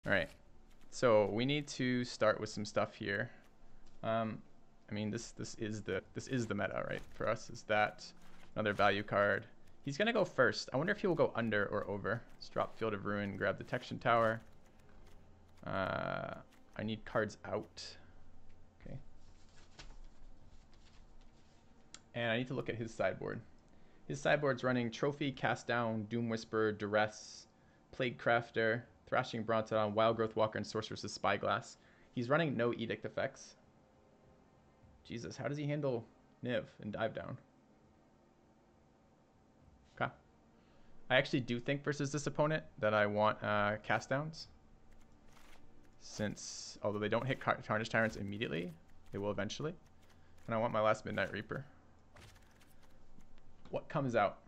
All right. So we need to start with some stuff here. I mean, this is the meta, right? For us, is that another value card? He's gonna go first. I wonder if he will go under or over. Let's drop Field of Ruin, grab Detection Tower. I need cards out. Okay. And I need to look at his sideboard. His sideboard's running Trophy, Cast Down, Doom Whisperer, Duress, Plague Crafter, Thrashing Brontodon, Wild Growth Walker, and Sorceress's Spyglass. He's running no Edict effects. Jesus, how does he handle Niv and Dive Down? Okay. I actually do think versus this opponent that I want Cast Downs. Since, although they don't hit Tarnished Tyrants immediately, they will eventually. And I want my last Midnight Reaper. What comes out?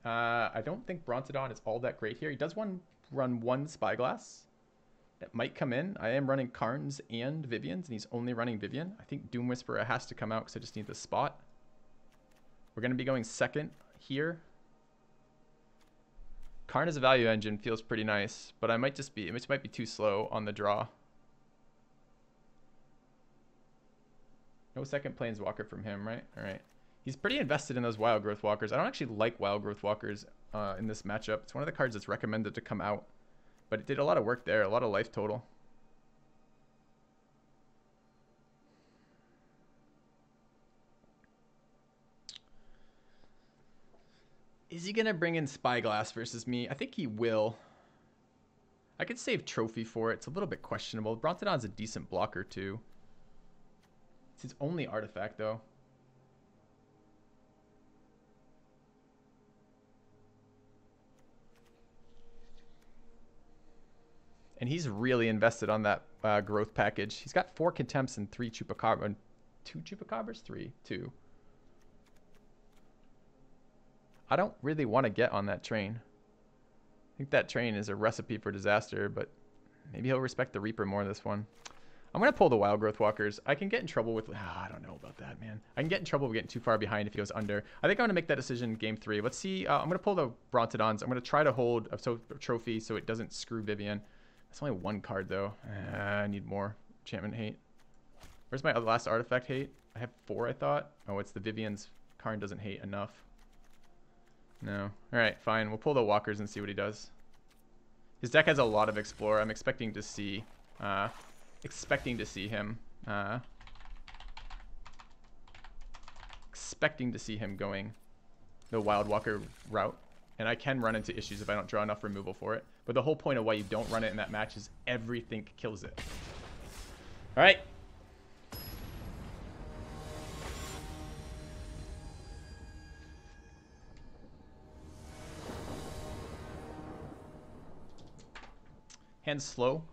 I don't think Brontodon is all that great here. He does run one Spyglass. That might come in. I am running Karns and Vivian's, and he's only running Vivian. I think Doom Whisperer has to come out because I just need the spot. We're going to be going second here. Karn as a value engine feels pretty nice, but I might just be, it might be too slow on the draw. No second Planeswalker from him, right? All right. He's pretty invested in those Wild Growth Walkers. I don't actually like Wild Growth Walkers in this matchup. It's one of the cards that's recommended to come out. But it did a lot of work there, a lot of life total. Is he going to bring in Spyglass versus me? I think he will. I could save Trophy for it. It's a little bit questionable. Brontodon's a decent blocker too. It's his only artifact though. And he's really invested on that growth package. He's got 4 Contempts and 3 Chupacabras. 2 Chupacabras? 2. I don't really want to get on that train. I think that train is a recipe for disaster, but maybe he'll respect the Reaper more this one. I'm going to pull the Wild Growth Walkers. I can get in trouble with... I don't know about that, man. I can get in trouble with getting too far behind if he goes under. I think I'm going to make that decision game 3. Let's see. I'm going to pull the Brontodons. I'm going to try to hold a Trophy so it doesn't screw Vivian. That's only 1 card, though. I need more. Enchantment hate. Where's my last artifact hate? I have 4, I thought. Oh, it's the Vivian's. Karn doesn't hate enough. No. All right, fine. We'll pull the Walkers and see what he does. His deck has a lot of Explorer. I'm expecting to see him. Expecting to see him going the Wild Walker route. And I can run into issues if I don't draw enough removal for it. But the whole point of why you don't run it in that match is everything kills it. All right. Hand's slow,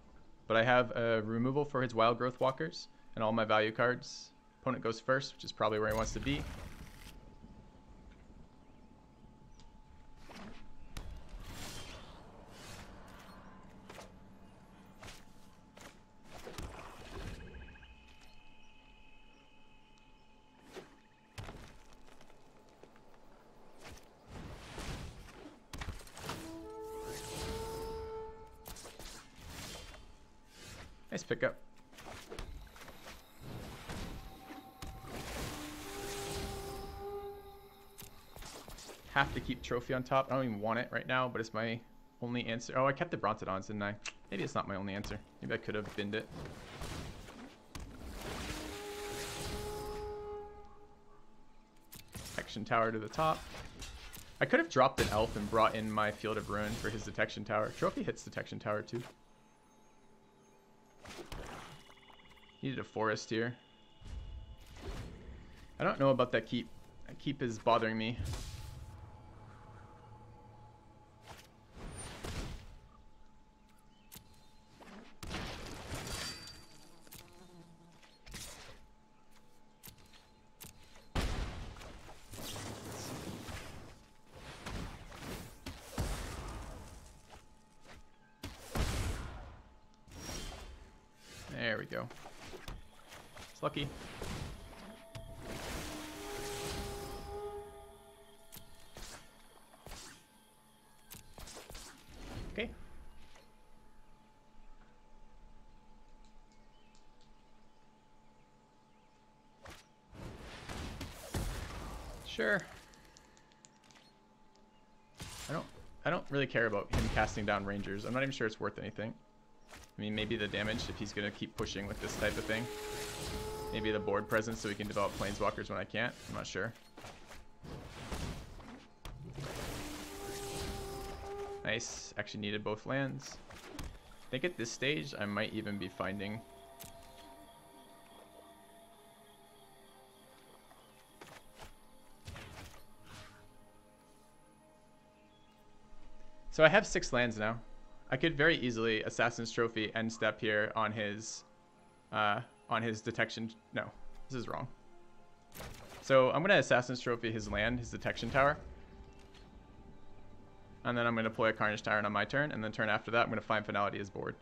but I have a removal for his Wild Growth Walkers and all my value cards. Opponent goes first, which is probably where he wants to be. Nice pickup. Have to keep Trophy on top. I don't even want it right now, but it's my only answer. Oh, I kept the Brontodons, didn't I? Maybe it's not my only answer. Maybe I could have binned it. Detection Tower to the top. I could have dropped an elf and brought in my Field of Ruin for his Detection Tower. Trophy hits Detection Tower too. Needed a forest here. I don't know about that keep. That keep is bothering me. There we go. It's lucky. Okay. Sure. I don't really care about him casting down rangers. I'm not even sure it's worth anything. I mean, maybe the damage if he's gonna keep pushing with this type of thing. Maybe the board presence so he can develop planeswalkers when I can't. I'm not sure. Nice. Actually needed both lands. I think at this stage I might even be finding... So I have 6 lands now. I could very easily Assassin's Trophy end step here on his detection. No, this is wrong. So I'm gonna Assassin's Trophy his land, his detection tower. And then I'm gonna play a Carnage Tyrant on my turn, and then turn after that I'm gonna find Finality his board.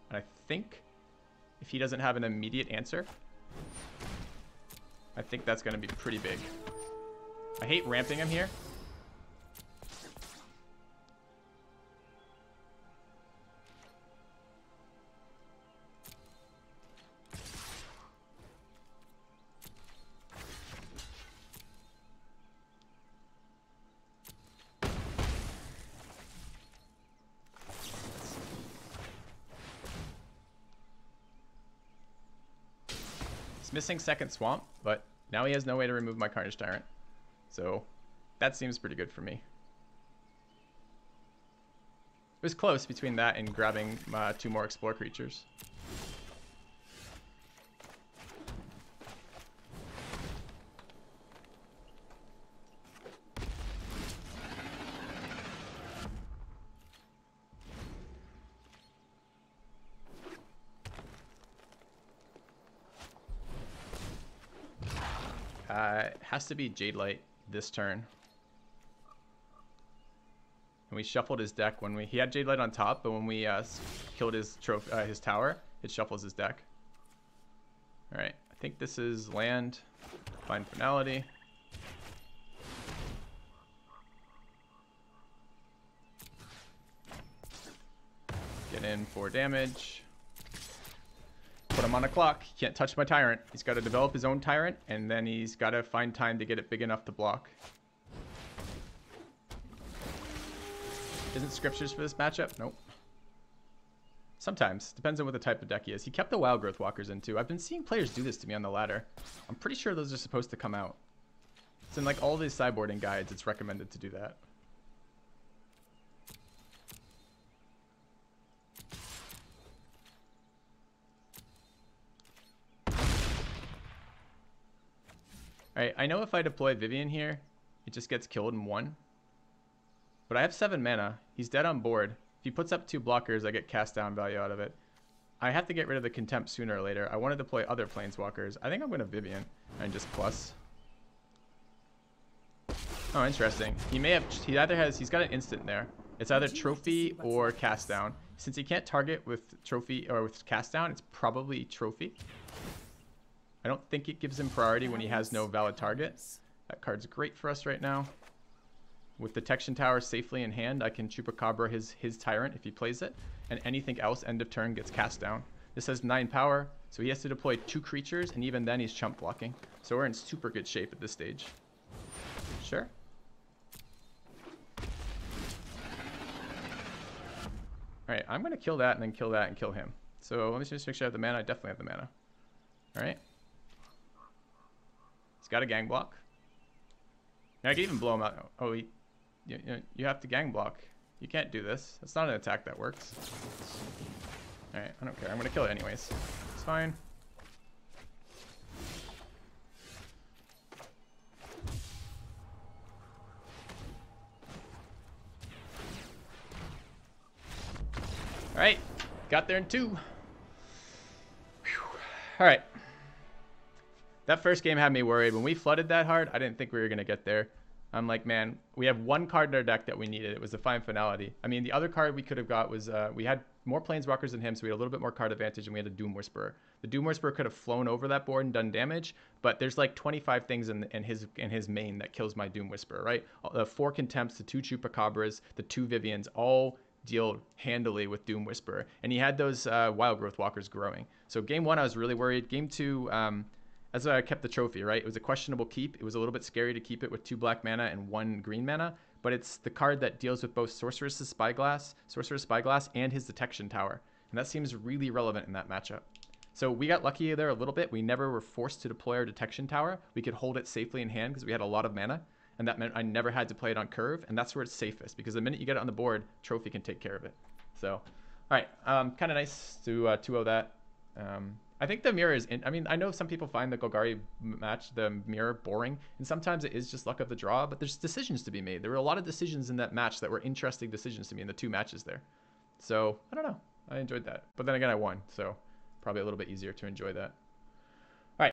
And I think if he doesn't have an immediate answer, I think that's gonna be pretty big. I hate ramping him here. Missing second swamp, but now he has no way to remove my Carnage Tyrant. So that seems pretty good for me. It was close between that and grabbing 2 more Explore creatures. It has to be Jade Light this turn. And we shuffled his deck when he had Jade Light on top, but when we killed his tower, it shuffles his deck. All right, I think this is land. Find Finality. Get in 4 damage. Put him on a clock. He can't touch my Tyrant. He's got to develop his own Tyrant, and then he's got to find time to get it big enough to block. Isn't Scriptures for this matchup? Nope. Sometimes. Depends on what the type of deck he is. He kept the Wild Growth Walkers in too. I've been seeing players do this to me on the ladder. I'm pretty sure those are supposed to come out. It's in like all these sideboarding guides. It's recommended to do that. Alright, I know if I deploy Vivian here, it just gets killed in 1. But I have 7 mana. He's dead on board. If he puts up 2 blockers, I get cast down value out of it. I have to get rid of the Contempt sooner or later. I want to deploy other Planeswalkers. I think I'm going to Vivian and just plus. Oh, interesting. He may have... He's got an instant there. It's either Trophy or Cast Down. Since he can't target with Trophy or with Cast Down, it's probably Trophy. I don't think it gives him priority when he has no valid target. That card's great for us right now. With Detection Tower safely in hand, I can Chupacabra his Tyrant if he plays it. And anything else end of turn gets cast down. This has 9 power, so he has to deploy 2 creatures, and even then he's chump blocking. So we're in super good shape at this stage. Sure. Alright, I'm going to kill that and then kill that and kill him. So let me just make sure I have the mana. I definitely have the mana. Alright. He's got a gang block. I can even blow him out. Oh, you have to gang block. You can't do this. That's not an attack that works. Alright, I don't care. I'm going to kill it anyways. It's fine. Alright, got there in 2. Alright. That first game had me worried. When we flooded that hard, I didn't think we were going to get there. I'm like, man, we have 1 card in our deck that we needed. It was the Find Finality. I mean, the other card we could have got was, we had more Planeswalkers than him, so we had a little bit more card advantage, and we had a Doom Whisperer. The Doom Whisperer could have flown over that board and done damage, but there's like 25 things in his main that kills my Doom Whisperer, right? The 4 Contempts, the 2 Chupacabras, the 2 Vivians, all deal handily with Doom Whisperer. And he had those Wild Growth Walkers growing. So game 1, I was really worried. Game 2, That's why I kept the trophy, right? It was a questionable keep. It was a little bit scary to keep it with 2 black mana and 1 green mana, but it's the card that deals with both Sorcerer's Spyglass, and his Detection Tower. And that seems really relevant in that matchup. So we got lucky there a little bit. We never were forced to deploy our Detection Tower. We could hold it safely in hand because we had a lot of mana. And that meant I never had to play it on curve. And that's where it's safest, because the minute you get it on the board, Trophy can take care of it. So, all right. Kind of nice to 2-0 that. I think the mirror is, I mean, I know some people find the Golgari match, the mirror, boring. And sometimes it is just luck of the draw. But there's decisions to be made. There were a lot of decisions in that match that were interesting decisions to me in the 2 matches there. So, I don't know. I enjoyed that. But then again, I won. So, probably a little bit easier to enjoy that.